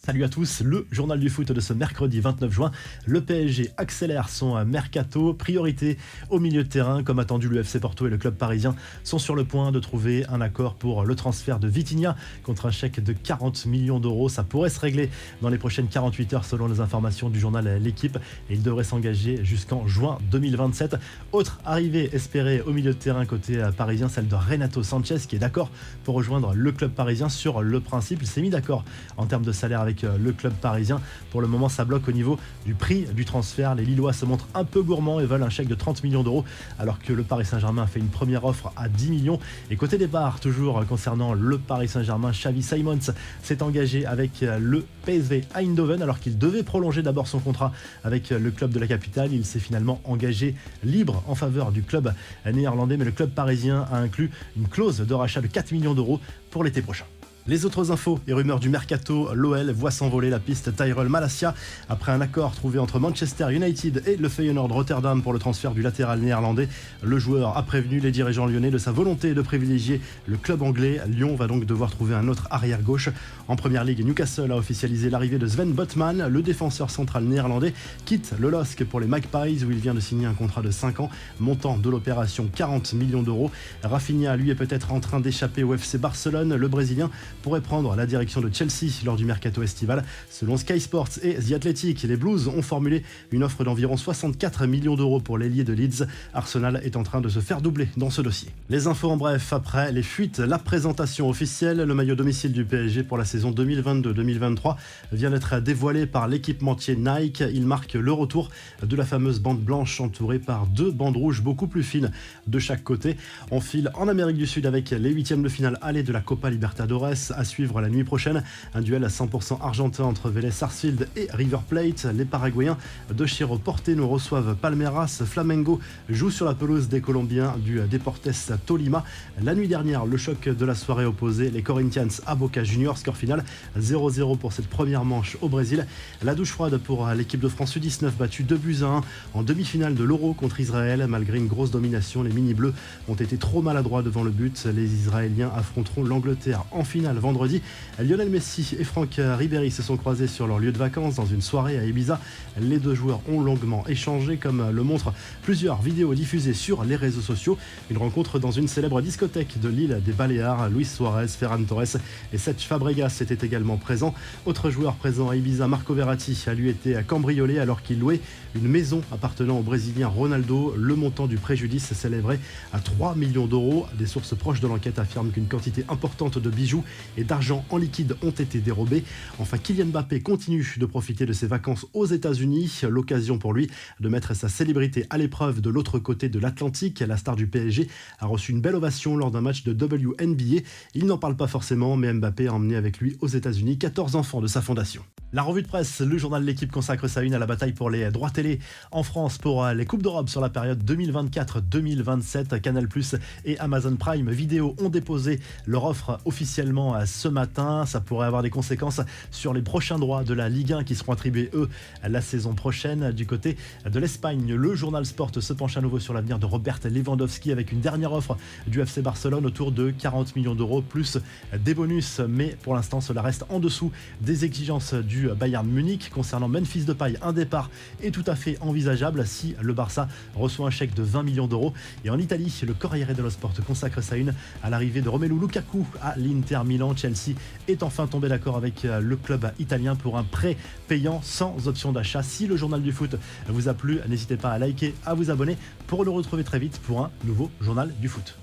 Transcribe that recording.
Salut à tous, le journal du foot de ce mercredi 29 juin. Le PSG accélère son mercato, priorité au milieu de terrain. Comme attendu, le FC Porto et le club parisien sont sur le point de trouver un accord pour le transfert de Vitinha contre un chèque de 40 millions d'euros. Ça pourrait se régler dans les prochaines 48 heures selon les informations du journal L'Équipe et il devrait s'engager jusqu'en juin 2027. Autre arrivée espérée au milieu de terrain côté parisien, celle de Renato Sanchez qui est d'accord pour rejoindre le club parisien sur le principe. Il s'est mis d'accord en termes de salaire avec le club parisien. Pour le moment, ça bloque au niveau du prix du transfert. Les Lillois se montrent un peu gourmands et veulent un chèque de 30 millions d'euros alors que le Paris Saint-Germain a fait une première offre à 10 millions. Et côté départ, toujours concernant le Paris Saint-Germain, Xavi Simons s'est engagé avec le PSV Eindhoven alors qu'il devait prolonger d'abord son contrat avec le club de la capitale. Il s'est finalement engagé libre en faveur du club néerlandais, mais le club parisien a inclus une clause de rachat de 4 millions d'euros pour l'été prochain. Les autres infos et rumeurs du mercato, l'OL voit s'envoler la piste Tyrell Malacia après un accord trouvé entre Manchester United et le Feyenoord Rotterdam pour le transfert du latéral néerlandais. Le joueur a prévenu les dirigeants lyonnais de sa volonté de privilégier le club anglais. Lyon va donc devoir trouver un autre arrière-gauche. En première ligue, Newcastle a officialisé l'arrivée de Sven Botman. Le défenseur central néerlandais quitte le LOSC pour les Magpies où il vient de signer un contrat de 5 ans. Montant de l'opération 40 millions d'euros. Rafinha, lui, est peut-être en train d'échapper au FC Barcelone. Le Brésilien pourrait prendre la direction de Chelsea lors du mercato estival. Selon Sky Sports et The Athletic, les Blues ont formulé une offre d'environ 64 millions d'euros pour l'ailier de Leeds. Arsenal est en train de se faire doubler dans ce dossier. Les infos en bref, après les fuites, la présentation officielle, le maillot domicile du PSG pour la saison 2022-2023 vient d'être dévoilé par l'équipementier Nike. Il marque le retour de la fameuse bande blanche entourée par deux bandes rouges beaucoup plus fines de chaque côté. On file en Amérique du Sud avec les huitièmes de finale aller de la Copa Libertadores à suivre la nuit prochaine. Un duel à 100% argentin entre Vélez Sarsfield et River Plate. Les Paraguayens de Cerro Porteño reçoivent Palmeiras. Flamengo joue sur la pelouse des Colombiens du Deportes Tolima. La nuit dernière, le choc de la soirée opposait les Corinthians à Boca Juniors. Score final 0-0 pour cette première manche au Brésil. La douche froide pour l'équipe de France U19 battue 2-1 en demi-finale de l'Euro contre Israël. Malgré une grosse domination, les mini-bleus ont été trop maladroits devant le but. Les Israéliens affronteront l'Angleterre en finale vendredi. Lionel Messi et Franck Ribéry se sont croisés sur leur lieu de vacances dans une soirée à Ibiza. Les deux joueurs ont longuement échangé, comme le montrent plusieurs vidéos diffusées sur les réseaux sociaux. Une rencontre dans une célèbre discothèque de l'île des Baléares. Luis Suarez, Ferran Torres et Cesc Fabregas étaient également présents. Autre joueur présent à Ibiza, Marco Verratti, a lui été cambriolé alors qu'il louait une maison appartenant au Brésilien Ronaldo. Le montant du préjudice s'élèverait à 3 millions d'euros. Des sources proches de l'enquête affirment qu'une quantité importante de bijoux et d'argent en liquide ont été dérobés. Enfin, Kylian Mbappé continue de profiter de ses vacances aux États-Unis. L'occasion pour lui de mettre sa célébrité à l'épreuve de l'autre côté de l'Atlantique. La star du PSG a reçu une belle ovation lors d'un match de WNBA. Il n'en parle pas forcément, mais Mbappé a emmené avec lui aux États-Unis 14 enfants de sa fondation. La revue de presse, le journal L'Équipe consacre sa une à la bataille pour les droits télé en France pour les Coupes d'Europe sur la période 2024-2027. Canal+ et Amazon Prime Video ont déposé leur offre officiellement ce matin. Ça pourrait avoir des conséquences sur les prochains droits de la Ligue 1 qui seront attribués, eux, la saison prochaine. Du côté de l'Espagne, le journal Sport se penche à nouveau sur l'avenir de Robert Lewandowski avec une dernière offre du FC Barcelone autour de 40 millions d'euros plus des bonus. Mais pour l'instant, cela reste en dessous des exigences du Bayern Munich. Concernant Memphis Depay, un départ est tout à fait envisageable si le Barça reçoit un chèque de 20 millions d'euros. Et en Italie, le Corriere dello Sport consacre sa une à l'arrivée de Romelu Lukaku à l'Inter Milan. Chelsea est enfin tombé d'accord avec le club italien pour un prêt payant sans option d'achat. Si le journal du foot vous a plu, n'hésitez pas à liker, à vous abonner pour le retrouver très vite pour un nouveau journal du foot.